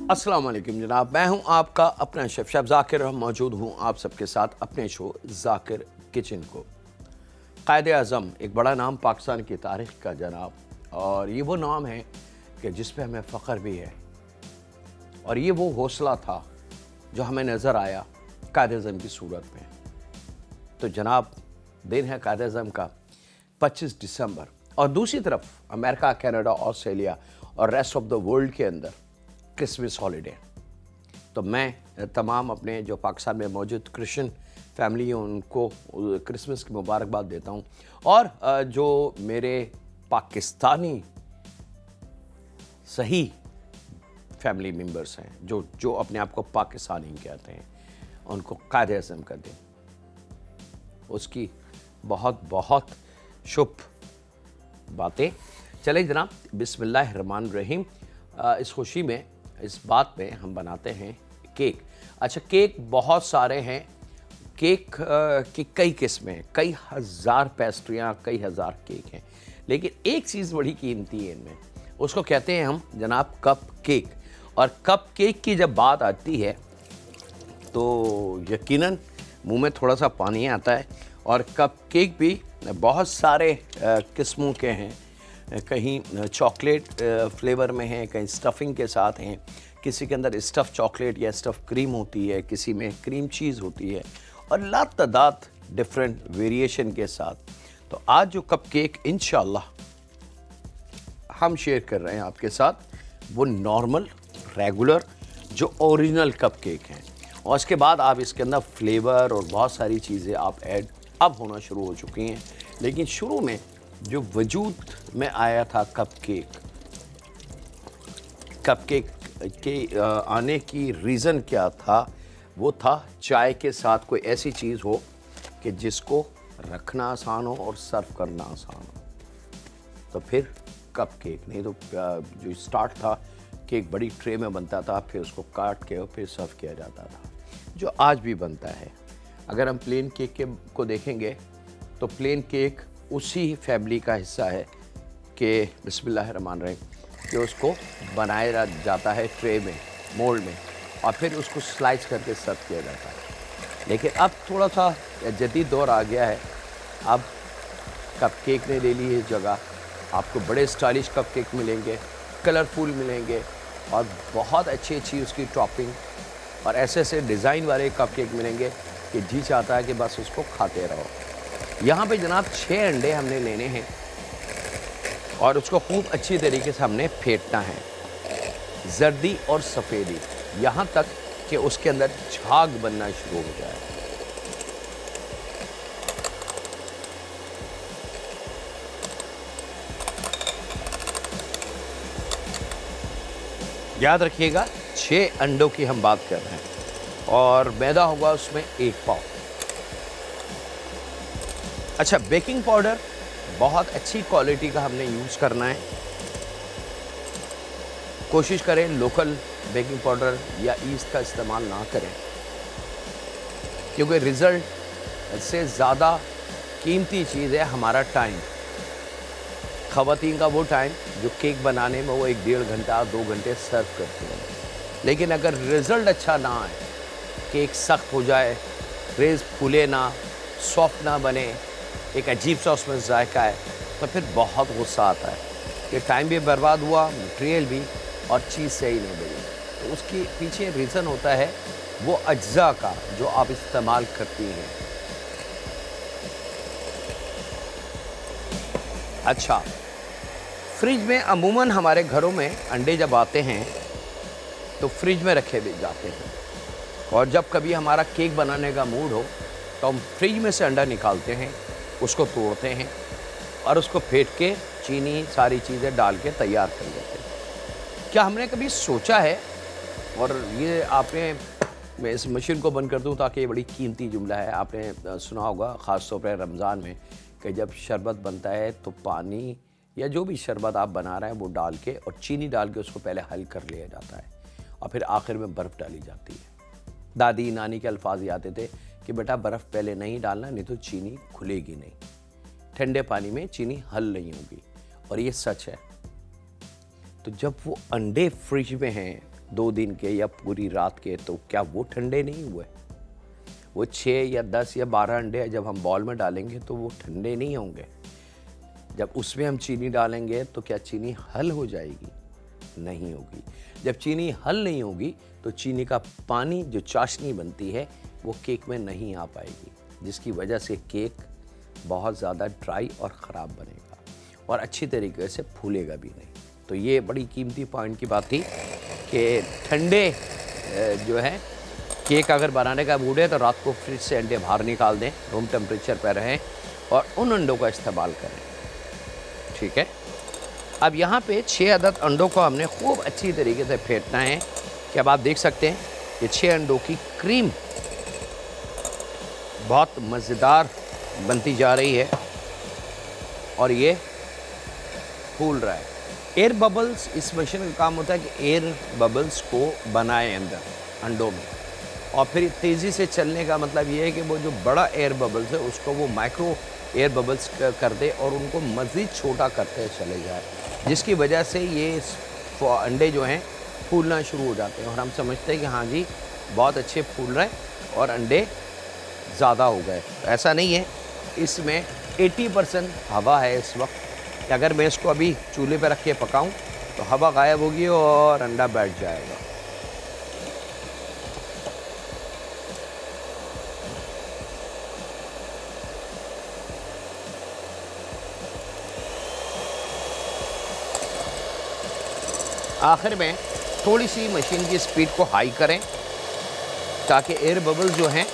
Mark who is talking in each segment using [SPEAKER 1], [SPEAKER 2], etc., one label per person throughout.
[SPEAKER 1] अस्सलाम वालेकुम जनाब, मैं हूं आपका अपना शेफ ज़ाकिर और मौजूद हूं आप सबके साथ अपने शो ज़ाकिर किचन को। कायद-ए-आज़म एक बड़ा नाम पाकिस्तान की तारीख़ का जनाब, और ये वो नाम है कि जिस पे हमें फ़ख्र भी है, और ये वो हौसला था जो हमें नज़र आया कायद-ए-आज़म की सूरत में। तो जनाब, दिन है कायद-ए-आज़म का 25 दिसंबर, और दूसरी तरफ अमेरिका, कनाडा, ऑस्ट्रेलिया और रेस्ट ऑफ द वर्ल्ड के अंदर क्रिसमस हॉलीडे। तो मैं तमाम अपने जो पाकिस्तान में मौजूद क्रिश्चियन फैमिली हैं उनको क्रिसमस की मुबारकबाद देता हूँ, और जो मेरे पाकिस्तानी सही फैमिली मेम्बर्स हैं जो अपने आप को पाकिस्तानी कहते हैं, उनको कायद-ए-आज़म का दिन, उसकी बहुत बहुत शुभ बातें। चलें जनाब, बिस्मिल्लाहिर्रहमानिर्रहीम। इस खुशी में, इस बात में हम बनाते हैं केक। अच्छा, केक बहुत सारे हैं, केक की कई किस्में हैं, कई हज़ार पेस्ट्रियाँ, कई हज़ार केक हैं, लेकिन एक चीज़ बड़ी कीमती है इनमें, उसको कहते हैं हम जनाब कप केक। और कप केक की जब बात आती है तो यकीनन मुंह में थोड़ा सा पानी आता है। और कप केक भी बहुत सारे किस्मों के हैं, कहीं चॉकलेट फ्लेवर में हैं, कहीं स्टफिंग के साथ हैं, किसी के अंदर स्टफ़ चॉकलेट या स्टफ़ क्रीम होती है, किसी में क्रीम चीज़ होती है, और लातादाद डिफरेंट वेरिएशन के साथ। तो आज जो कप केक इंशाल्लाह हम शेयर कर रहे हैं आपके साथ, वो नॉर्मल रेगुलर जो ओरिजिनल कप केक हैं, और उसके बाद आप इसके अंदर फ्लेवर और बहुत सारी चीज़ें आप ऐड अब होना शुरू हो चुकी हैं। लेकिन शुरू में जो वजूद में आया था कप केक के आने की रीज़न क्या था? वो था चाय के साथ कोई ऐसी चीज़ हो कि जिसको रखना आसान हो और सर्व करना आसान हो, तो फिर कप केक। नहीं तो जो स्टार्ट था, केक बड़ी ट्रे में बनता था, फिर उसको काट के और फिर सर्व किया जाता था, जो आज भी बनता है। अगर हम प्लेन केक को देखेंगे तो प्लेन केक उसी फैमिली का हिस्सा है कि बिस्मिल्लाहिर्रहमानिर्रहीम, कि उसको बनाया जाता है ट्रे में, मोल्ड में, और फिर उसको स्लाइस करके सर्व किया जाता है। लेकिन अब थोड़ा सा जदीद दौर आ गया है, अब कप केक ने ले ली है जगह। आपको बड़े स्टाइलिश कप केक मिलेंगे, कलरफुल मिलेंगे, और बहुत अच्छी अच्छी उसकी टॉपिंग और ऐसे ऐसे डिज़ाइन वाले कप केक मिलेंगे कि जी चाहता है कि बस उसको खाते रहो। यहाँ पे जनाब 6 अंडे हमने लेने हैं, और उसको खूब अच्छी तरीके से हमने फेंटना है, जर्दी और सफ़ेदी, यहाँ तक कि उसके अंदर झाग बनना शुरू हो जाए। याद रखिएगा 6 अंडों की हम बात कर रहे हैं, और मैदा होगा उसमें 1 पाव। अच्छा, बेकिंग पाउडर बहुत अच्छी क्वालिटी का हमने यूज़ करना है। कोशिश करें लोकल बेकिंग पाउडर या ईस्ट का इस्तेमाल ना करें, क्योंकि रिज़ल्ट से ज़्यादा कीमती चीज़ है हमारा टाइम। ख़वातीन का वो टाइम जो केक बनाने में वो 1-1.5 घंटा 2 घंटे सर्व करते हैं, लेकिन अगर रिज़ल्ट अच्छा ना आए, केक सख्त हो जाए, रेज़ फूले ना, सॉफ्ट ना बने, एक अजीब सा उसमें जायका है, तो फिर बहुत गुस्सा आता है कि टाइम भी बर्बाद हुआ, मटेरियल भी, और चीज़ सही नहीं बनी। तो उसके पीछे रीज़न होता है वो अज्जा का जो आप इस्तेमाल करती हैं। अच्छा, फ्रिज में अमूमन हमारे घरों में अंडे जब आते हैं तो फ्रिज में रखे भी जाते हैं, और जब कभी हमारा केक बनाने का मूड हो तो हम फ्रिज में से अंडा निकालते हैं, उसको तोड़ते हैं, और उसको फेंट के चीनी सारी चीज़ें डाल के तैयार कर लेते हैं। क्या हमने कभी सोचा है, और ये आपने, मैं इस मशीन को बंद कर दूं ताकि ये बड़ी कीमती जुमला है, आपने सुना होगा ख़ास तौर पर रमज़ान में, कि जब शरबत बनता है तो पानी या जो भी शरबत आप बना रहे हैं वो डाल के और चीनी डाल के उसको पहले हल कर लिया जाता है, और फिर आखिर में बर्फ़ डाली जाती है। दादी नानी के अल्फाज आते थे कि बेटा बर्फ़ पहले नहीं डालना, नहीं तो चीनी खुलेगी नहीं, ठंडे पानी में चीनी हल नहीं होगी, और ये सच है। तो जब वो अंडे फ्रिज में हैं, 2 दिन के या पूरी रात के, तो क्या वो ठंडे नहीं हुए? वो 6 या 10 या 12 अंडे जब हम बॉल में डालेंगे तो वो ठंडे नहीं होंगे। जब उसमें हम चीनी डालेंगे तो क्या चीनी हल हो जाएगी? नहीं होगी। जब चीनी हल नहीं होगी तो चीनी का पानी, जो चाशनी बनती है, वो केक में नहीं आ पाएगी, जिसकी वजह से केक बहुत ज़्यादा ड्राई और ख़राब बनेगा और अच्छी तरीके से फूलेगा भी नहीं। तो ये बड़ी कीमती पॉइंट की बात थी कि ठंडे जो है केक अगर बनाने का मूड है तो रात को फ्रिज से अंडे बाहर निकाल दें, रूम टेम्परेचर पर रहें और उन अंडों का इस्तेमाल करें। ठीक है। अब यहाँ पे 6 अदद अंडों को हमने खूब अच्छी तरीके से फेंटना है कि अब आप देख सकते हैं कि 6 अंडों की क्रीम बहुत मज़ेदार बनती जा रही है और ये फूल रहा है। एयर बबल्स, इस मशीन का काम होता है कि एयर बबल्स को बनाए अंदर अंडों में, और फिर तेज़ी से चलने का मतलब ये है कि वो जो बड़ा एयर बबल्स है उसको वो माइक्रो एयर बबल्स कर दे और उनको मज़ीद छोटा करते चले जाए, जिसकी वजह से ये अंडे जो हैं फूलना शुरू हो जाते हैं और हम समझते हैं कि हाँ जी बहुत अच्छे फूल रहे हैं और अंडे ज़्यादा हो गए। ऐसा नहीं है, इसमें 80% हवा है इस वक्त। अगर मैं इसको अभी चूल्हे पर रख के पकाऊँ तो हवा गायब होगी और अंडा बैठ जाएगा। आखिर में थोड़ी सी मशीन की स्पीड को हाई करें ताकि एयर बबल्स जो हैं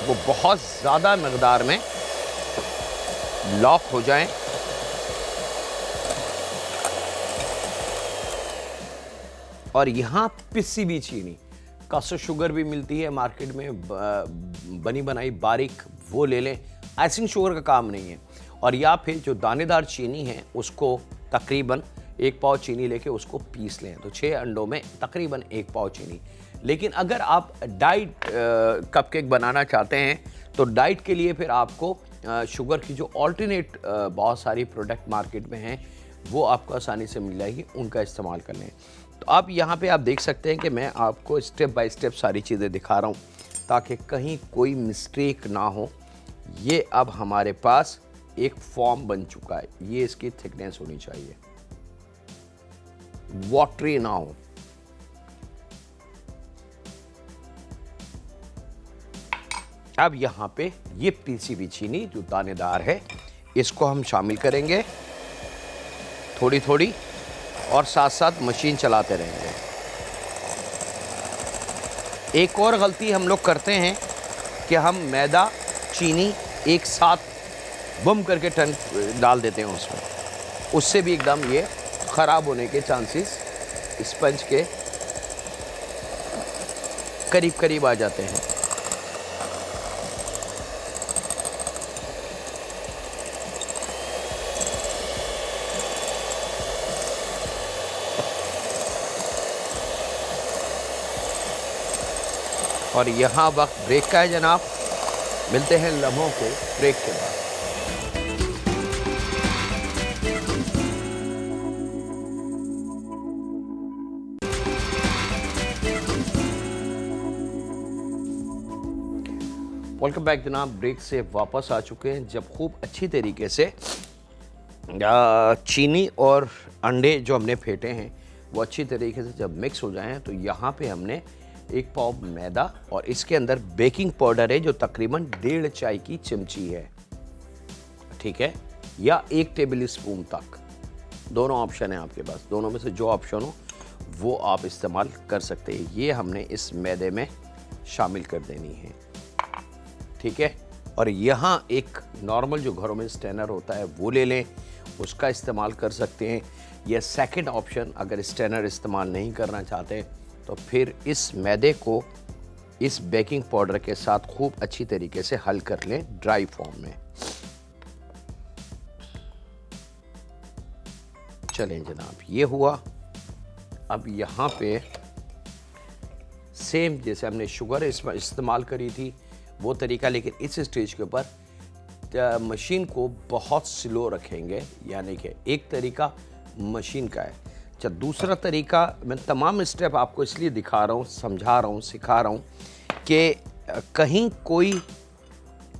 [SPEAKER 1] वो बहुत ज़्यादा मकदार में लॉक हो जाएं और यहाँ पिसी हुई चीनी, कास्टर शुगर भी मिलती है मार्केट में, बनी बनाई बारीक, वो ले लें। आइसिंग शुगर का काम नहीं है। और या फिर जो दानेदार चीनी है उसको तकरीबन 1 पाव चीनी लेके उसको पीस लें, तो 6 अंडों में तकरीबन 1 पाव चीनी। लेकिन अगर आप डाइट कपकेक बनाना चाहते हैं तो डाइट के लिए फिर आपको शुगर की जो ऑल्टरनेट बहुत सारी प्रोडक्ट मार्केट में हैं वो आपको आसानी से मिल जाएगी, उनका इस्तेमाल कर लें। तो आप यहाँ पे आप देख सकते हैं कि मैं आपको स्टेप बाय स्टेप सारी चीज़ें दिखा रहा हूँ ताकि कहीं कोई मिस्टेक ना हो। ये अब हमारे पास एक फॉर्म बन चुका है, ये इसकी थिकनेस होनी चाहिए, वाटरी ना हो। अब यहां पे ये पीसी हुई चीनी जो दानेदार है इसको हम शामिल करेंगे थोड़ी थोड़ी और साथ साथ मशीन चलाते रहेंगे। एक और गलती हम लोग करते हैं कि हम मैदा चीनी एक साथ बम करके डाल देते हैं उसमें, उससे भी एकदम ये ख़राब होने के चांसेस स्पंज के करीब करीब आ जाते हैं। और यहाँ वक्त ब्रेक का है जनाब, मिलते हैं लम्हों को ब्रेक के बाद। वेलकम बैक जनाब, ब्रेक से वापस आ चुके हैं। जब खूब अच्छी तरीके से चीनी और अंडे जो हमने फेंटे हैं वो अच्छी तरीके से जब मिक्स हो जाएं तो यहाँ पे हमने 1 पाव मैदा और इसके अंदर बेकिंग पाउडर है जो तकरीबन 1.5 चाय की चमची है, ठीक है, या 1 टेबल स्पून तक। दोनों ऑप्शन है आपके पास, दोनों में से जो ऑप्शन हो वो आप इस्तेमाल कर सकते हैं। ये हमने इस मैदे में शामिल कर देनी है, ठीक है। और यहाँ एक नॉर्मल जो घरों में स्टैनर होता है वो ले लें, उसका इस्तेमाल कर सकते हैं। या सेकंड ऑप्शन, अगर स्टैनर इस्तेमाल नहीं करना चाहते तो फिर इस मैदे को इस बेकिंग पाउडर के साथ खूब अच्छी तरीके से हल कर लें ड्राई फॉर्म में। चलें जनाब, ये हुआ। अब यहाँ पे सेम जैसे हमने शुगर इस्तेमाल करी थी वो तरीका, लेकिन इस स्टेज के ऊपर मशीन को बहुत स्लो रखेंगे। यानी कि एक तरीका मशीन का है, अच्छा, दूसरा तरीका, मैं तमाम स्टेप आपको इसलिए दिखा रहा हूँ, समझा रहा हूँ, सिखा रहा हूँ कि कहीं कोई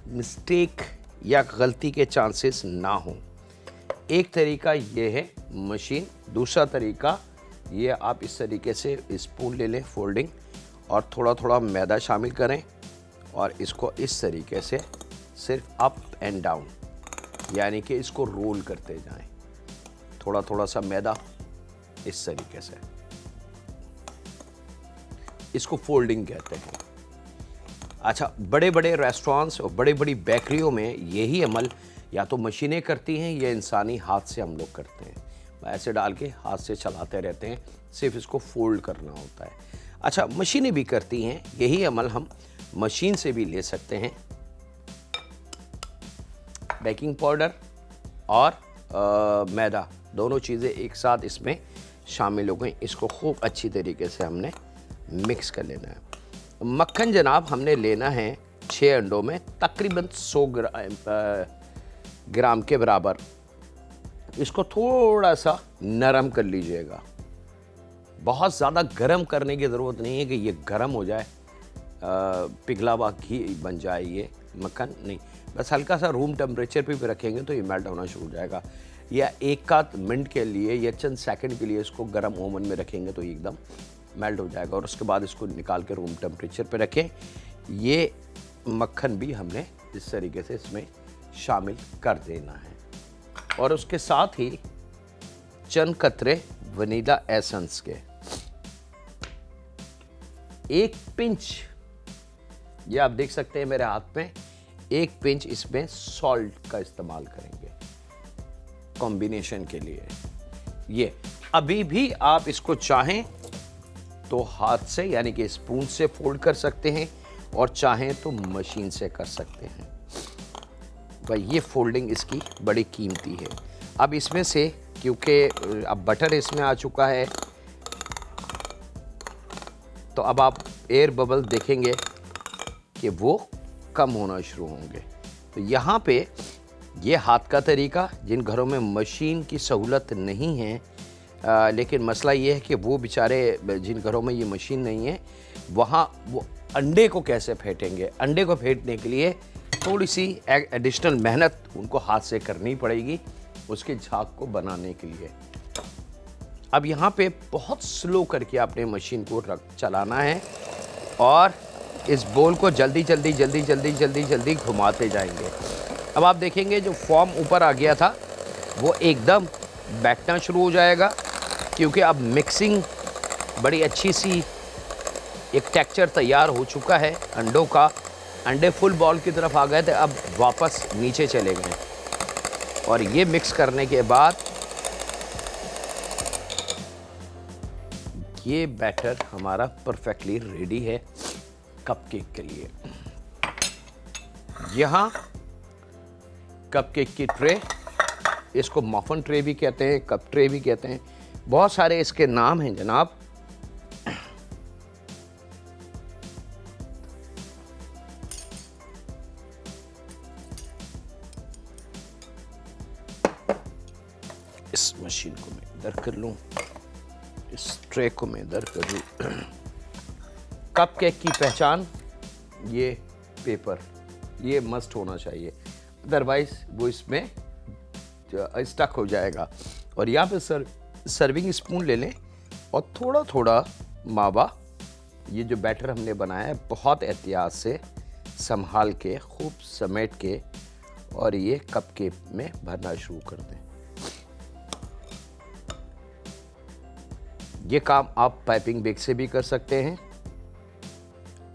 [SPEAKER 1] मिस्टेक या गलती के चांसेस ना हो। एक तरीका ये है मशीन, दूसरा तरीका ये आप इस तरीके से स्पून ले लें फोल्डिंग और थोड़ा थोड़ा मैदा शामिल करें और इसको इस तरीके से सिर्फ अप एंड डाउन, यानी कि इसको रोल करते जाएं। थोड़ा थोड़ा सा मैदा इस तरीके से, इसको फोल्डिंग कहते हैं। अच्छा, बड़े बड़े रेस्टोरेंट्स और बड़ी बड़ी बेकरियों में यही अमल या तो मशीनें करती हैं या इंसानी हाथ से हम लोग करते हैं। ऐसे डाल के हाथ से चलाते रहते हैं, सिर्फ इसको फोल्ड करना होता है। अच्छा, मशीनें भी करती हैं यही अमल, हम मशीन से भी ले सकते हैं। बेकिंग पाउडर और मैदा दोनों चीज़ें एक साथ इसमें शामिल हो गई। इसको खूब अच्छी तरीके से हमने मिक्स कर लेना है। मक्खन जनाब हमने लेना है 6 अंडों में तकरीबन 100 ग्राम के बराबर। इसको थोड़ा सा नरम कर लीजिएगा, बहुत ज़्यादा गर्म करने की ज़रूरत नहीं है कि ये गर्म हो जाए, पिघला हुआ घी बन जाए ये मक्खन, नहीं, बस हल्का सा रूम टेम्परेचर पे भी रखेंगे तो ये मेल्ट होना शुरू हो जाएगा। या एक आध मिनट के लिए या चंद सेकंड के लिए इसको गर्म ओवन में रखेंगे तो एकदम मेल्ट हो जाएगा। और उसके बाद इसको निकाल के रूम टेम्परेचर पे रखें। ये मक्खन भी हमने इस तरीके से इसमें शामिल कर देना है और उसके साथ ही चंद कतरे वनीला एसेंस के, 1 पिंच, ये आप देख सकते हैं मेरे हाथ में, 1 पिंच इसमें सॉल्ट का इस्तेमाल करेंगे कॉम्बिनेशन के लिए। ये अभी भी आप इसको चाहें तो हाथ से यानी कि स्पून से फोल्ड कर सकते हैं और चाहें तो मशीन से कर सकते हैं। भाई ये फोल्डिंग इसकी बड़ी कीमती है। अब इसमें से, क्योंकि अब बटर इसमें आ चुका है, तो अब आप एयर बबल देखेंगे कि वो कम होना शुरू होंगे। तो यहाँ पे ये हाथ का तरीका, जिन घरों में मशीन की सहूलत नहीं है, लेकिन मसला ये है कि वो बेचारे जिन घरों में ये मशीन नहीं है, वहाँ वो अंडे को कैसे फेंटेंगे। अंडे को फेंटने के लिए थोड़ी सी एडिशनल मेहनत उनको हाथ से करनी पड़ेगी उसके झाग को बनाने के लिए। अब यहाँ पे बहुत स्लो करके आपने मशीन को चलाना है और इस बोल को जल्दी जल्दी जल्दी जल्दी जल्दी जल्दी घुमाते जाएंगे। अब आप देखेंगे जो फॉर्म ऊपर आ गया था वो एकदम बैठना शुरू हो जाएगा, क्योंकि अब मिक्सिंग बड़ी अच्छी सी एक टेक्सचर तैयार हो चुका है अंडों का। अंडे फुल बॉल की तरफ आ गए थे, अब वापस नीचे चले गए। और ये मिक्स करने के बाद ये बैटर हमारा परफेक्टली रेडी है कपकेक के लिए। यहाँ कपकेक की ट्रे, इसको मफन ट्रे भी कहते हैं, कप ट्रे भी कहते हैं, बहुत सारे इसके नाम हैं जनाब। इस मशीन को मैं इधर कर लूं, इस ट्रे को मैं इधर कर लूं। कपकेक की पहचान, ये पेपर, ये मस्ट होना चाहिए, अदरवाइज वो इसमें स्टक हो जाएगा। और यहाँ पे सर्विंग स्पून ले लें और थोड़ा थोड़ा मावा, ये जो बैटर हमने बनाया है बहुत एहतियात से संभाल के खूब समेट के, और ये कपकेक में भरना शुरू कर दें। ये काम आप पाइपिंग बैग से भी कर सकते हैं।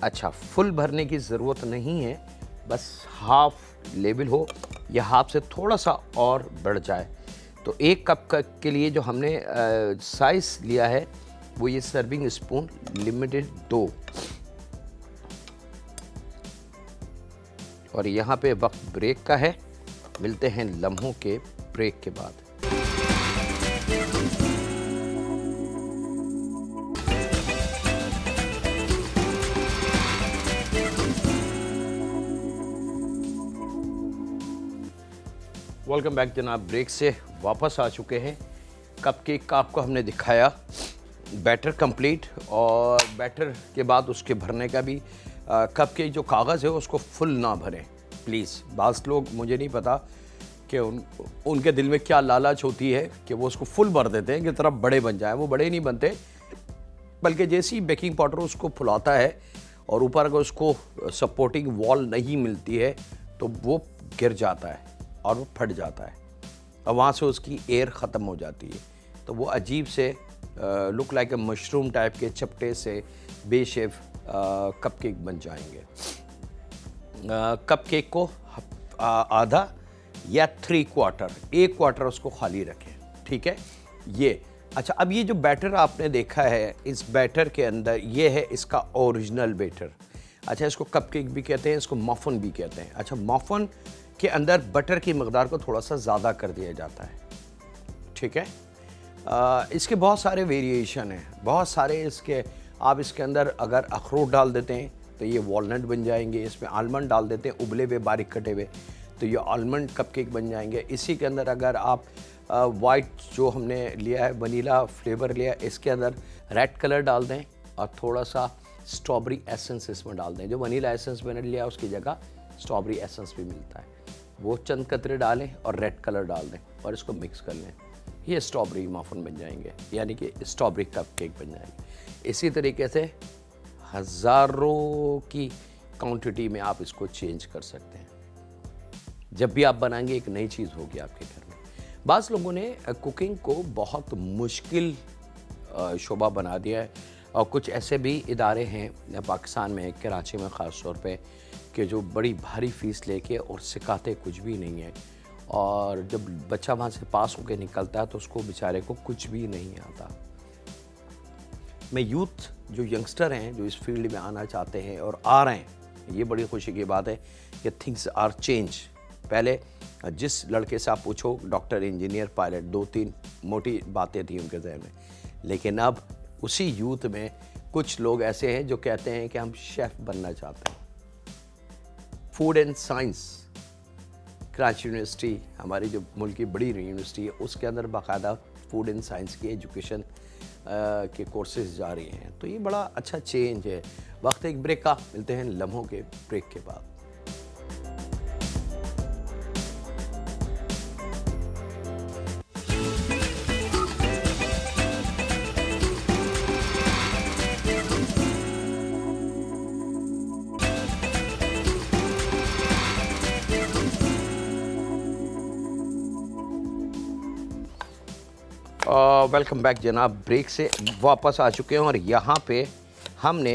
[SPEAKER 1] अच्छा, फुल भरने की ज़रूरत नहीं है, बस हाफ लेवल हो या हाफ से थोड़ा सा और बढ़ जाए। तो 1 कप के लिए जो हमने साइज़ लिया है वो ये सर्विंग स्पून लिमिटेड 2। और यहाँ पे वक्त ब्रेक का है, मिलते हैं लम्हों के ब्रेक के बाद। वेलकम बैक जनाब, ब्रेक से वापस आ चुके हैं। कपकेक का आपको हमने दिखाया बैटर कंप्लीट, और बैटर के बाद उसके भरने का भी। कपकेक जो कागज़ है उसको फुल ना भरें प्लीज़। बाज़ लोग, मुझे नहीं पता कि उनके दिल में क्या लालच होती है कि वो उसको फुल भर देते हैं कि तरफ बड़े बन जाए। वो बड़े नहीं बनते, बल्कि जैसे ही बेकिंग पाउडर उसको फुलाता है और ऊपर अगर उसको सपोर्टिंग वॉल नहीं मिलती है तो वो गिर जाता है और वो फट जाता है और वहाँ से उसकी एयर ख़त्म हो जाती है। तो वो अजीब से look like a mushroom type के चपटे से बेशेफ कपकेक बन जाएंगे। कपकेक को आधा या 3/4, 1/4 उसको खाली रखें, ठीक है। ये अच्छा, अब ये जो बैटर आपने देखा है, इस बैटर के अंदर ये है इसका ओरिजिनल बैटर। अच्छा, इसको कपकेक भी कहते हैं, इसको मफ़न भी कहते हैं। अच्छा, मफ़न के अंदर बटर की मकदार को थोड़ा सा ज़्यादा कर दिया जाता है, ठीक है। इसके बहुत सारे वेरिएशन हैं, बहुत सारे इसके। आप इसके अंदर अगर अखरोट डाल देते हैं तो ये वॉलनट बन जाएंगे। इसमें आलमंड डाल देते हैं उबले हुए बारीक कटे हुए तो ये आलमंड कपकेक बन जाएंगे। इसी के अंदर अगर आप वाइट जो हमने लिया है वनीला फ्लेवर लिया, इसके अंदर रेड कलर डाल दें और थोड़ा सा स्ट्रॉबेरी एसेंस इसमें डाल दें। जो वनीला एसेंस मैंने लिया उसकी जगह स्ट्रॉबेरी एसेंस भी मिलता है, वो चंद कतरे डालें और रेड कलर डाल दें और इसको मिक्स कर लें। ये स्ट्रॉबेरी मफ़न बन जाएंगे, यानी कि स्ट्रॉबेरी कपकेक बन जाएंगे। इसी तरीके से हज़ारों की क्वांटिटी में आप इसको चेंज कर सकते हैं। जब भी आप बनाएंगे एक नई चीज़ होगी आपके घर में। बाज़ लोगों ने कुकिंग को बहुत मुश्किल शोबा बना दिया है, और कुछ ऐसे भी इदारे हैं पाकिस्तान में, कराची में ख़ास तौर पे, कि जो बड़ी भारी फ़ीस लेके और सिखाते कुछ भी नहीं है, और जब बच्चा वहाँ से पास होकर निकलता है तो उसको बेचारे को कुछ भी नहीं आता। मैं यूथ जो यंगस्टर हैं जो इस फील्ड में आना चाहते हैं और आ रहे हैं, ये बड़ी खुशी की बात है कि थिंग्स आर चेंज। पहले जिस लड़के से आप पूछो डॉक्टर, इंजीनियर, पायलट, 2-3 मोटी बातें थी उनके ज़हन में, लेकिन अब उसी यूथ में कुछ लोग ऐसे हैं जो कहते हैं कि हम शेफ़ बनना चाहते हैं। Food and science, Karachi university हमारी जो मुल्क की बड़ी यूनिवर्सिटी है, उसके अंदर बाकायदा फूड एंड साइंस की एजुकेशन के कोर्सेज जारी हैं। तो ये बड़ा अच्छा चेंज है। वक्त एक ब्रेक का, मिलते हैं लम्हों के ब्रेक के बाद। वेलकम बैक जनाब। ब्रेक से वापस आ चुके हैं और यहाँ पे हमने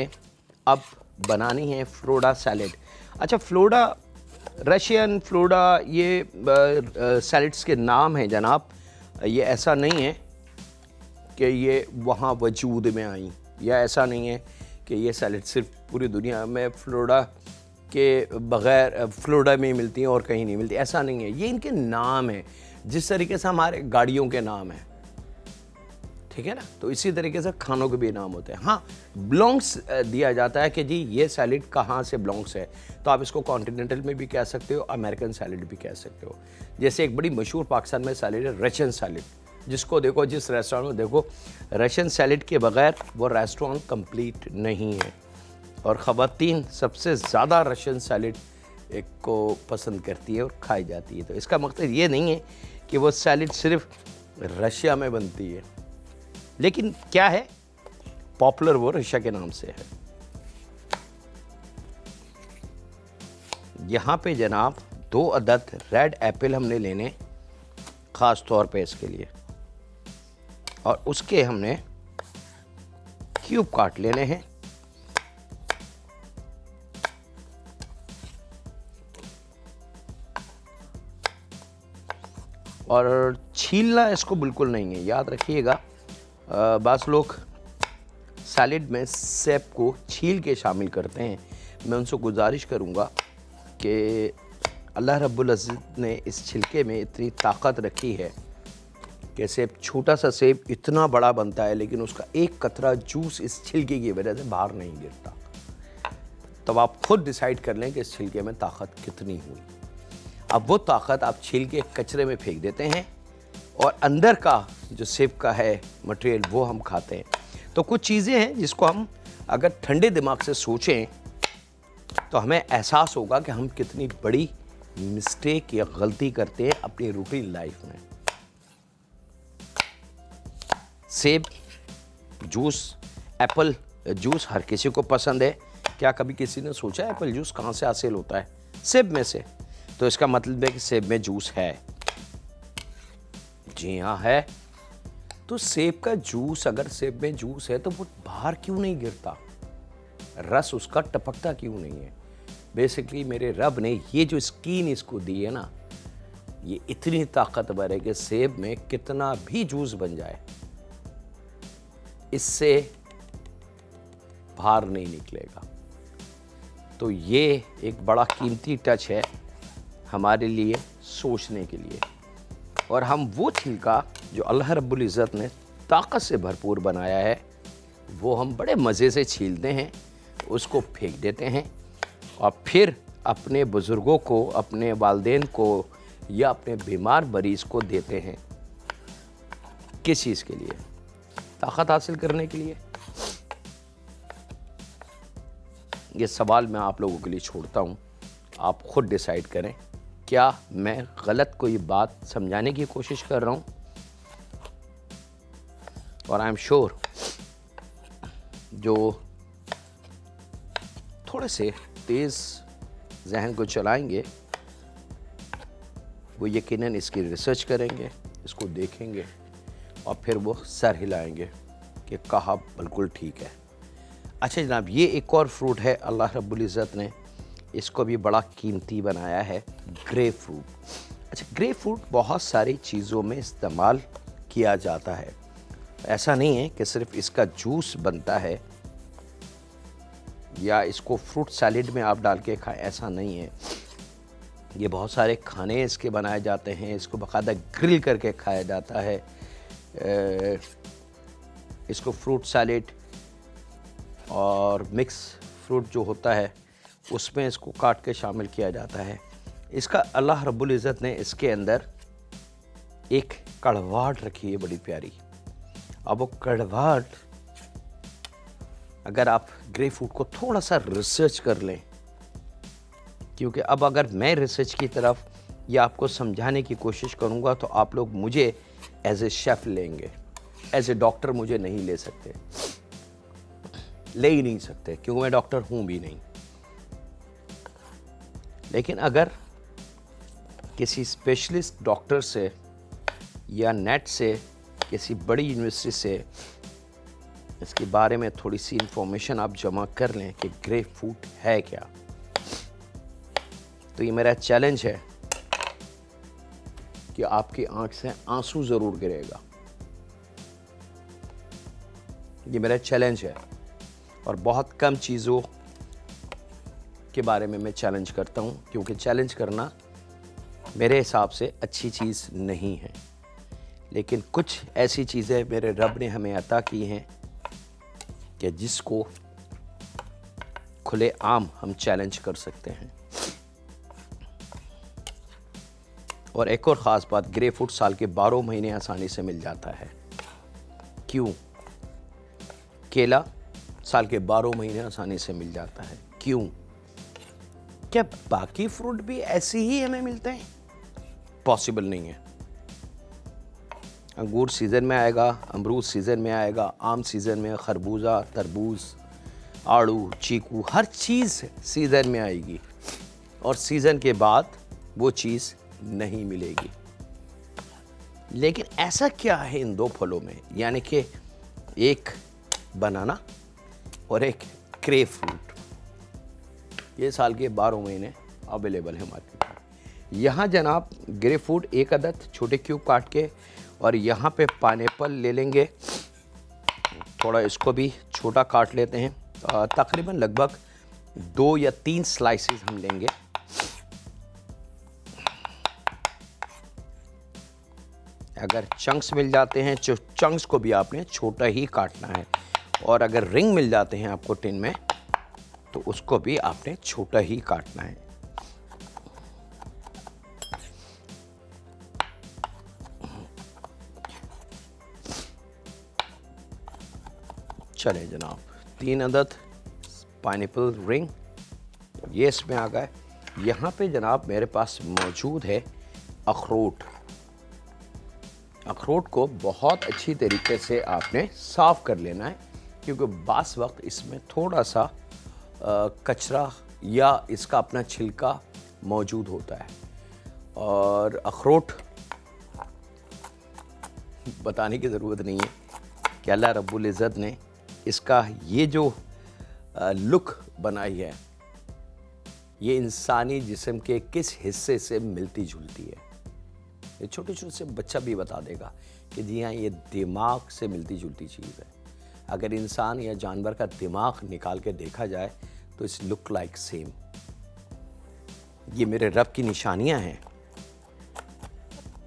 [SPEAKER 1] अब बनानी है फ्लोडा सैलेड। अच्छा, फ्लोडा, रशियन फ्लोडा, ये सैलेड्स के नाम हैं जनाब। ये ऐसा नहीं है कि ये वहाँ वजूद में आई, या ऐसा नहीं है कि ये सैलेड सिर्फ पूरी दुनिया में फ्लोडा के बग़ैर फ्लोडा में ही मिलती हैं और कहीं नहीं मिलती, ऐसा नहीं है। ये इनके नाम हैं, जिस तरीके से हमारे गाड़ियों के नाम हैं, ठीक है ना। तो इसी तरीके से खानों के भी नाम होते हैं। हाँ, बिलोंग्स दिया जाता है कि जी ये सैलेड कहाँ से बिलोंग्स है, तो आप इसको कॉन्टिनेंटल में भी कह सकते हो, अमेरिकन सैलेड भी कह सकते हो। जैसे एक बड़ी मशहूर पाकिस्तान में सैलेड है रशियन सैलेड, जिसको देखो, जिस रेस्टोरेंट में देखो, रशियन सैलेड के बगैर वो रेस्टोरेंट कंप्लीट नहीं है। और ख़वातीन सबसे ज़्यादा रशियन सैलेड एक को पसंद करती है और खाई जाती है। तो इसका मकसद ये नहीं है कि वो सैलेड सिर्फ रशिया में बनती है, लेकिन क्या है, पॉपुलर वो रशिया के नाम से है। यहाँ पे जनाब 2 अदद रेड एप्पल हमने लेने ख़ास तौर पे इसके लिए, और उसके हमने क्यूब काट लेने हैं। और छीलना इसको बिल्कुल नहीं है, याद रखिएगा। बास लोग सैलेड में सेब को छील के शामिल करते हैं। मैं उनसे गुजारिश करूंगा कि अल्लाह रब्बुल इज़्ज़त ने इस छिलके में इतनी ताकत रखी है कि सेब, छोटा सा सेब इतना बड़ा बनता है, लेकिन उसका एक कतरा जूस इस छिलके की वजह से बाहर नहीं गिरता। तब आप खुद डिसाइड कर लें कि इस छिलके में ताकत कितनी हुई। अब वो ताकत आप छील के कचरे में फेंक देते हैं, और अंदर का जो सेब का है मटेरियल वो हम खाते हैं। तो कुछ चीज़ें हैं जिसको हम अगर ठंडे दिमाग से सोचें तो हमें एहसास होगा कि हम कितनी बड़ी मिस्टेक या गलती करते हैं अपनी रूटीन लाइफ में। सेब जूस, एप्पल जूस हर किसी को पसंद है। क्या कभी किसी ने सोचा एप्पल जूस कहाँ से हासिल होता है? सेब में से। तो इसका मतलब है कि सेब में जूस है। जी हाँ है। तो सेब का जूस, अगर सेब में जूस है तो वो बाहर क्यों नहीं गिरता? रस उसका टपकता क्यों नहीं है? बेसिकली मेरे रब ने ये जो स्किन इसको दी है ना, ये इतनी ताकतवर है कि सेब में कितना भी जूस बन जाए इससे बाहर नहीं निकलेगा। तो ये एक बड़ा कीमती टच है हमारे लिए सोचने के लिए। और हम वो छिलका जो अल्लाह रब्बुल इज़्ज़त ने ताकत से भरपूर बनाया है वो हम बड़े मज़े से छीलते हैं, उसको फेंक देते हैं और फिर अपने बुज़ुर्गों को, अपने वालिदैन को या अपने बीमार मरीज़ को देते हैं। किस चीज़ के लिए? ताकत हासिल करने के लिए। ये सवाल मैं आप लोगों के लिए छोड़ता हूँ, आप खुद डिसाइड करें। क्या मैं गलत कोई बात समझाने की कोशिश कर रहा हूँ? और आई एम श्योर जो थोड़े से तेज़ जहन को चलाएंगे वो यकीनन इसकी रिसर्च करेंगे, इसको देखेंगे और फिर वो सर हिलाएंगे कि कहा बिल्कुल ठीक है। अच्छा जनाब, ये एक और फ्रूट है अल्लाह रब्बुल इज़्ज़त ने इसको भी बड़ा कीमती बनाया है, ग्रेप फ्रूट। अच्छा, ग्रेप फ्रूट बहुत सारी चीज़ों में इस्तेमाल किया जाता है। ऐसा नहीं है कि सिर्फ इसका जूस बनता है या इसको फ्रूट सैलेड में आप डाल के खाएं, ऐसा नहीं है। ये बहुत सारे खाने इसके बनाए जाते हैं, इसको बाकायदा ग्रिल करके खाया जाता है। इसको फ्रूट सैलेड और मिक्स फ्रूट जो होता है उसमें इसको काट के शामिल किया जाता है। इसका अल्लाह रब्बुल इज़्ज़त ने इसके अंदर एक कड़वाहट रखी है बड़ी प्यारी। अब वो कड़वाहट, अगर आप ग्रेप फ्रूट को थोड़ा सा रिसर्च कर लें, क्योंकि अब अगर मैं रिसर्च की तरफ या आपको समझाने की कोशिश करूंगा तो आप लोग मुझे एज ए शेफ़ लेंगे, एज ए डॉक्टर मुझे नहीं ले सकते, ले ही नहीं सकते क्योंकि मैं डॉक्टर हूं भी नहीं। लेकिन अगर किसी स्पेशलिस्ट डॉक्टर से या नेट से, किसी बड़ी यूनिवर्सिटी से इसके बारे में थोड़ी सी इंफॉर्मेशन आप जमा कर लें कि ग्रेप फ्रूट है क्या, तो ये मेरा चैलेंज है कि आपकी आंख से आंसू ज़रूर गिरेगा। ये मेरा चैलेंज है और बहुत कम चीज़ों के बारे में मैं चैलेंज करता हूँ, क्योंकि चैलेंज करना मेरे हिसाब से अच्छी चीज़ नहीं है। लेकिन कुछ ऐसी चीज़ें मेरे रब ने हमें अता की हैं कि जिसको खुले आम हम चैलेंज कर सकते हैं। और एक और ख़ास बात, ग्रेप फ्रूट साल के 12 महीने आसानी से मिल जाता है। क्यों? केला साल के 12 महीने आसानी से मिल जाता है। क्यों? क्या बाकी फ्रूट भी ऐसे ही हमें मिलते हैं? पॉसिबल नहीं है। अंगूर सीज़न में आएगा, अमरूद सीज़न में आएगा, आम सीज़न में, खरबूजा, तरबूज, आड़ू, चीकू, हर चीज़ सीज़न में आएगी और सीज़न के बाद वो चीज़ नहीं मिलेगी। लेकिन ऐसा क्या है इन दो फलों में, यानी कि एक बनाना और एक ग्रेप फ्रूट, ये साल के 12 महीने अवेलेबल है मार्केट में। यहाँ जनाब ग्रेप फ्रूट एक अदद छोटे क्यूब काट के, और यहाँ पे पाइनएप्पल ले लेंगे, थोड़ा इसको भी छोटा काट लेते हैं, तकरीबन लगभग 2 या 3 स्लाइसेस हम लेंगे। अगर चंक्स मिल जाते हैं, चंक्स को भी आपने छोटा ही काटना है, और अगर रिंग मिल जाते हैं आपको टिन में तो उसको भी आपने छोटा ही काटना है। चले जनाब, 3 अदद पाइनएप्पल रिंग ये इसमें आ गए। यहाँ पे जनाब मेरे पास मौजूद है अखरोट। अखरोट को बहुत अच्छी तरीके से आपने साफ़ कर लेना है, क्योंकि बास वक्त इसमें थोड़ा सा कचरा या इसका अपना छिलका मौजूद होता है। और अखरोट बताने की ज़रूरत नहीं है कि अल्लाह रब्बुल इज़्ज़त ने इसका ये जो लुक बनाई है, ये इंसानी जिस्म के किस हिस्से से मिलती जुलती है। ये छोटे छोटे से बच्चा भी बता देगा कि जी हाँ, ये दिमाग से मिलती जुलती चीज़ है। अगर इंसान या जानवर का दिमाग निकाल के देखा जाए तो इट्स लुक लाइक सेम। ये मेरे रब की निशानियां हैं।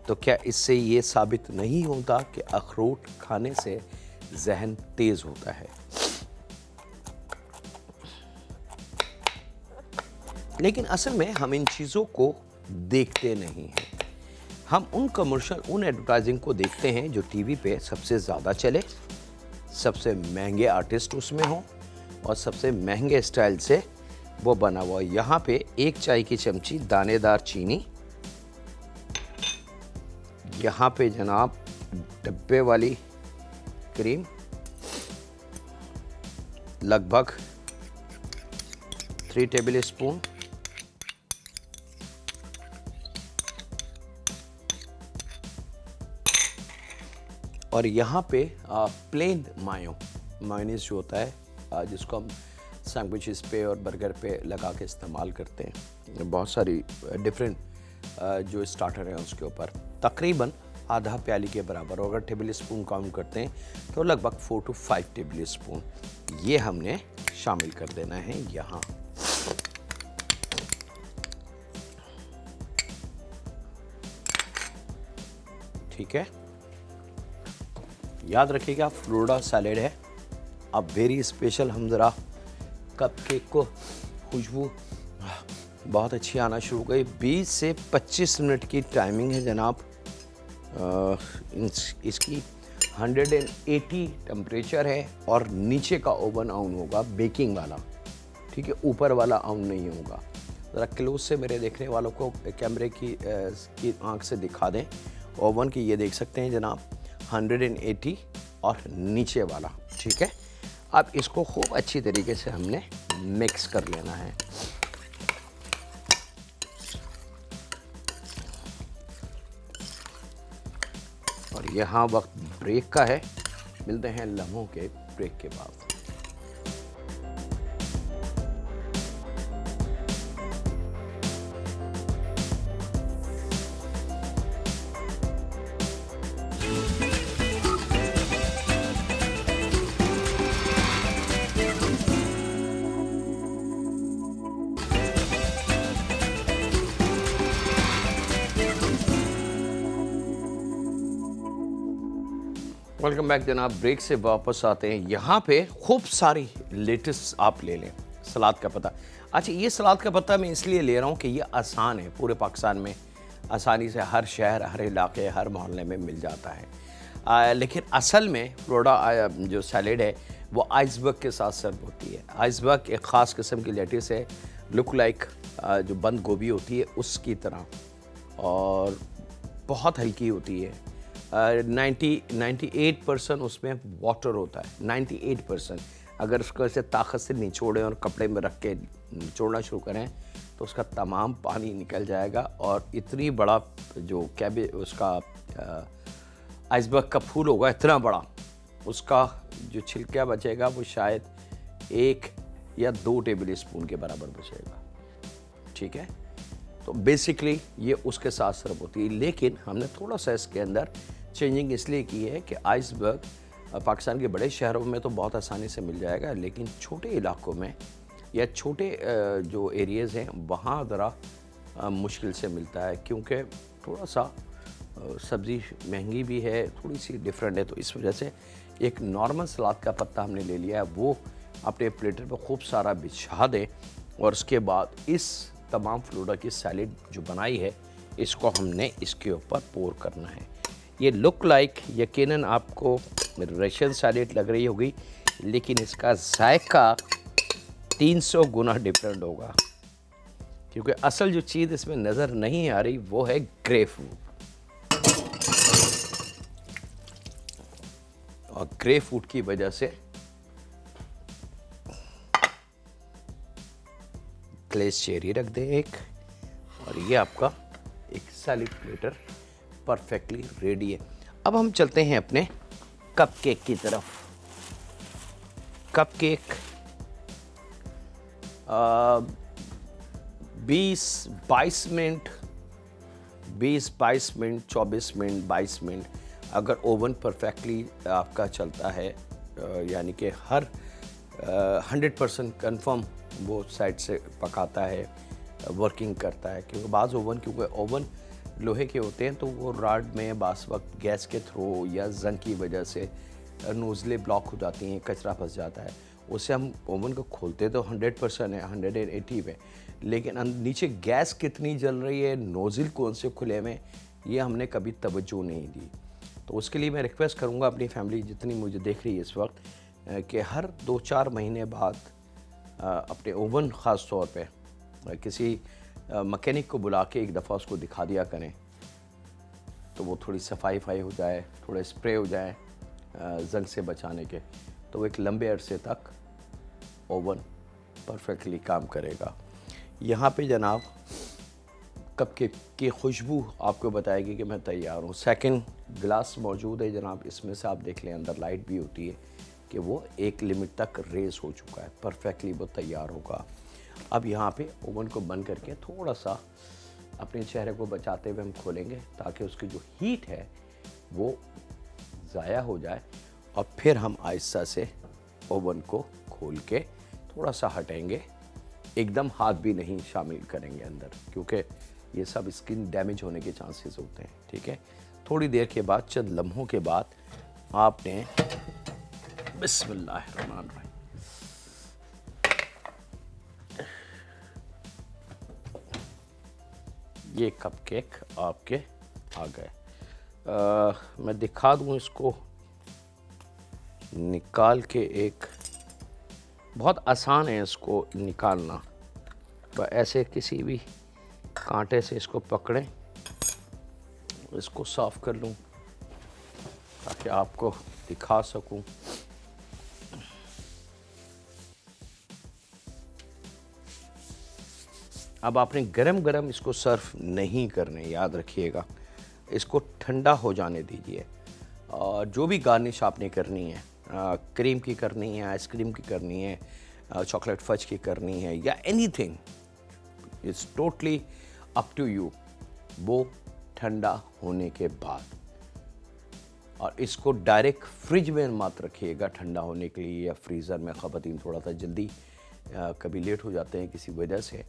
[SPEAKER 1] तो क्या इससे ये साबित नहीं होता कि अखरोट खाने से जहन तेज होता है? लेकिन असल में हम इन चीज़ों को देखते नहीं हैं। हम उन कमर्शियल, उन एडवर्टाइजिंग को देखते हैं जो टीवी पे सबसे ज़्यादा चले, सबसे महंगे आर्टिस्ट उसमें हों और सबसे महंगे स्टाइल से वो बना हुआ। यहाँ पे 1 चाय की चमची दानेदार चीनी, यहाँ पे जनाब डब्बे वाली क्रीम लगभग 3 टेबल स्पून, और यहाँ पे प्लेन मायोनीज जो होता है जिसको हम सैंडविचेस पे और बर्गर पे लगा के इस्तेमाल करते हैं। बहुत सारी डिफरेंट जो स्टार्टर हैं उसके ऊपर तकरीबन आधा प्याली के बराबर, और अगर टेबल स्पून काउंट करते हैं तो लगभग 4 to 5 टेबल स्पून ये हमने शामिल कर देना है यहाँ। ठीक है, याद रखिएगा फ्लोरिडा सैलेड है। अब वेरी स्पेशल, हम ज़रा कपकेक को खुशबू बहुत अच्छी आना शुरू हो गई। 20 से 25 मिनट की टाइमिंग है जनाब। इसकी 180 टेम्परेचर है और नीचे का ओवन आउन होगा बेकिंग वाला, ठीक है, ऊपर वाला आउन नहीं होगा। ज़रा क्लोज से मेरे देखने वालों को कैमरे की आंख से दिखा दें ओवन की। ये देख सकते हैं जनाब 180 और नीचे वाला, ठीक है। अब इसको खूब अच्छी तरीके से हमने मिक्स कर लेना है। और यहाँ वक्त ब्रेक का है, मिलते हैं लम्हों के ब्रेक के बाद। वेलकम बैक जनाब। ब्रेक से वापस आते हैं। यहाँ पे खूब सारी लेटेस्ट आप ले लें सलाद का पत्ता। अच्छा, ये सलाद का पत्ता मैं इसलिए ले रहा हूँ कि ये आसान है, पूरे पाकिस्तान में आसानी से हर शहर, हर इलाके, हर मोहल्ले में मिल जाता है। लेकिन असल में फ्लोरिडा जो सैलेड है वो आइसबर्ग के साथ सर्व होती है। आइसबर्ग एक ख़ास किस्म की लेटिस है, लुक लाइक जो बंद गोभी होती है उसकी तरह, और बहुत हल्की होती है। 98% उसमें वाटर होता है, 98%। अगर उसको ऐसे ताकत से निचोड़ें और कपड़े में रख के निचोड़ना शुरू करें तो उसका तमाम पानी निकल जाएगा, और इतनी बड़ा जो उसका आइसबर्ग का फूल होगा इतना बड़ा, उसका जो छिलका बचेगा वो शायद 1 या 2 टेबल स्पून के बराबर बचेगा, ठीक है। तो बेसिकली ये उसके साथ सर्व होती है। लेकिन हमने थोड़ा सा इसके अंदर चेंजिंग इसलिए की है कि आइसबर्ग पाकिस्तान के बड़े शहरों में तो बहुत आसानी से मिल जाएगा, लेकिन छोटे इलाकों में या छोटे जो एरियाज़ हैं वहाँ ज़रा मुश्किल से मिलता है, क्योंकि थोड़ा सा सब्ज़ी महंगी भी है, थोड़ी सी डिफरेंट है। तो इस वजह से एक नॉर्मल सलाद का पत्ता हमने ले लिया है, वो अपने प्लेटर पर खूब सारा बिछा दें, और उसके बाद इस तमाम फ्लोरिडा की सैलेड जो बनाई है इसको हमने इसके ऊपर पोर करना है। ये लुक लाइक यकीनन आपको रशियन सैलेड लग रही होगी। लेकिन इसका जायका 300 गुना डिफरेंट होगा, क्योंकि असल जो चीज़ इसमें नज़र नहीं आ रही वो है ग्रेपफ्रूट। और ग्रेपफ्रूट की वजह से ग्लेज़ चेरी रख दें एक, और ये आपका एक सैलेड प्लेटर परफेक्टली रेडी है। अब हम चलते हैं अपने कपकेक की तरफ। Cupcake 20-22 minute, 20-22 minute, 24 minute, 22 minute, अगर ओवन परफेक्टली आपका चलता है, यानी कि हर 100% कंफर्म वो साइड से पकाता है, वर्किंग करता है। क्योंकि बाज़ ओवन, क्योंकि ओवन लोहे के होते हैं तो वो राड में बास वक्त गैस के थ्रो या जंग की वजह से नोज़लें ब्लॉक हो जाती हैं, कचरा फंस जाता है। उससे हम ओवन को खोलते तो 100% है, 180 पे, लेकिन नीचे गैस कितनी जल रही है, नोज़ल कौन से खुले में, ये हमने कभी तवज्जो नहीं दी। तो उसके लिए मैं रिक्वेस्ट करूँगा अपनी फैमिली जितनी मुझे देख रही है इस वक्त, कि हर 2-4 महीने बाद अपने ओवन ख़ास तौर पे किसी मैकेनिक को बुला के एक दफ़ा उसको दिखा दिया करें, तो वो थोड़ी सफाई हो जाए, थोड़े स्प्रे हो जाए जंग से बचाने के, तो एक लंबे अरसे तक ओवन परफेक्टली काम करेगा। यहाँ पे जनाब कपकेक की खुशबू आपको बताएगी कि मैं तैयार हूँ। सेकंड गिलास मौजूद है जनाब, इसमें से आप देख लें अंदर लाइट भी होती है कि वो एक लिमिट तक रेस हो चुका है, परफेक्टली वो तैयार होगा। अब यहाँ पे ओवन को बंद करके थोड़ा सा अपने चेहरे को बचाते हुए हम खोलेंगे, ताकि उसकी जो हीट है वो ज़ाया हो जाए, और फिर हम आहिस्ता से ओवन को खोल के थोड़ा सा हटेंगे, एकदम हाथ भी नहीं शामिल करेंगे अंदर, क्योंकि ये सब स्किन डैमेज होने के चांसेस होते हैं। ठीक है, थोड़ी देर के बाद, चंद लम्हों के बाद आपने बिस्मिल्लाहिर्रहमानिर्रहीम ये कपकेक आपके आ गए। मैं दिखा दूँ इसको निकाल के, एक बहुत आसान है इसको निकालना, तो ऐसे किसी भी कांटे से इसको पकड़ें, इसको साफ़ कर लूँ ताकि आपको दिखा सकूँ। अब आपने गरम गरम इसको सर्व नहीं करने, याद रखिएगा, इसको ठंडा हो जाने दीजिए। और जो भी गार्निश आपने करनी है, क्रीम की करनी है, आइसक्रीम की करनी है, चॉकलेट फज की करनी है, या anything, it's totally up to you, वो ठंडा होने के बाद। और इसको डायरेक्ट फ्रिज में मत रखिएगा ठंडा होने के लिए, या फ्रीज़र में। ख़वातीन थोड़ा सा जल्दी कभी लेट हो जाते हैं किसी वजह से,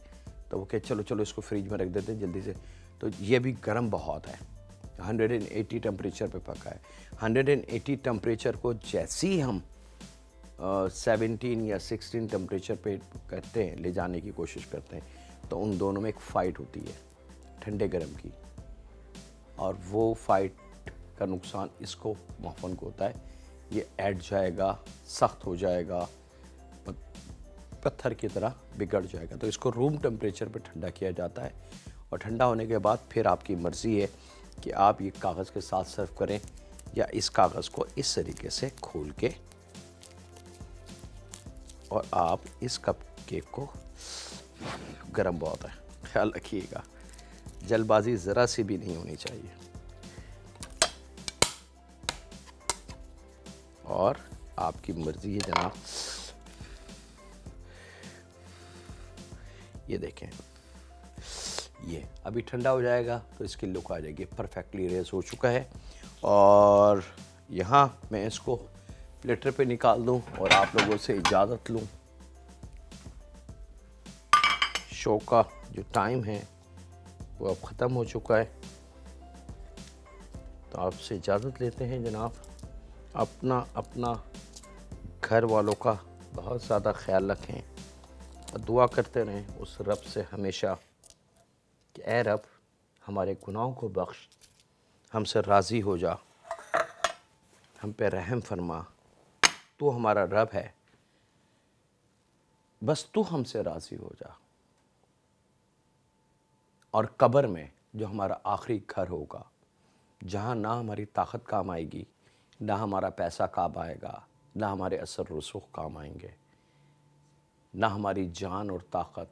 [SPEAKER 1] तो वो कहे चलो इसको फ्रिज में रख देते हैं जल्दी से, तो ये भी गर्म बहुत है, 180 टेम्परेचर पे पका है। 180 टेम्परेचर को जैसे ही हम 17 या 16 टेम्परेचर पे करते हैं, ले जाने की कोशिश करते हैं, तो उन दोनों में एक फ़ाइट होती है ठंडे गर्म की, और वो फाइट का नुकसान इसको मोहफन को होता है, ये ऐड जाएगा, सख्त हो जाएगा, पत्थर की तरह बिगड़ जाएगा। तो इसको रूम टेम्परेचर पे ठंडा किया जाता है, और ठंडा होने के बाद फिर आपकी मर्ज़ी है कि आप ये कागज़ के साथ सर्व करें, या इस कागज़ को इस तरीके से खोल के, और आप इस कप केक को, गर्म बहुत है, ख्याल रखिएगा, जल्दबाजी ज़रा सी भी नहीं होनी चाहिए। और आपकी मर्ज़ी है जनाब, ये देखें, ये अभी ठंडा हो जाएगा तो इसकी लुक आ जाएगी, परफेक्टली रेस हो चुका है। और यहाँ मैं इसको प्लेटर पे निकाल दूँ और आप लोगों से इजाज़त लूँ। शो का जो टाइम है वो अब ख़त्म हो चुका है, तो आपसे इजाज़त लेते हैं जनाब। अपना घर वालों का बहुत ज़्यादा ख्याल रखें, और दुआ करते रहें उस रब से हमेशा कि ऐ रब, हमारे गुनाहों को बख्श, हमसे राज़ी हो जा, हम पे रहम फरमा, तू हमारा रब है, बस तू हमसे राज़ी हो जा। और कब्र में जो हमारा आखिरी घर होगा, जहाँ ना हमारी ताकत काम आएगी, ना हमारा पैसा काम आएगा, ना हमारे असर रसूख काम आएंगे, ना हमारी जान और ताकत,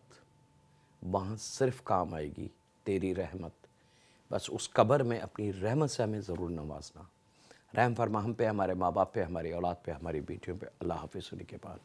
[SPEAKER 1] वहाँ सिर्फ काम आएगी तेरी रहमत। बस उस कब्र में अपनी रहमत से हमें ज़रूर नवाजना। रहम फरमा हम पे, हमारे माँ बाप पे, हमारी औलाद पे, हमारी बेटियों पे। अल्लाह हाफ़िज़। सुनी के बाद।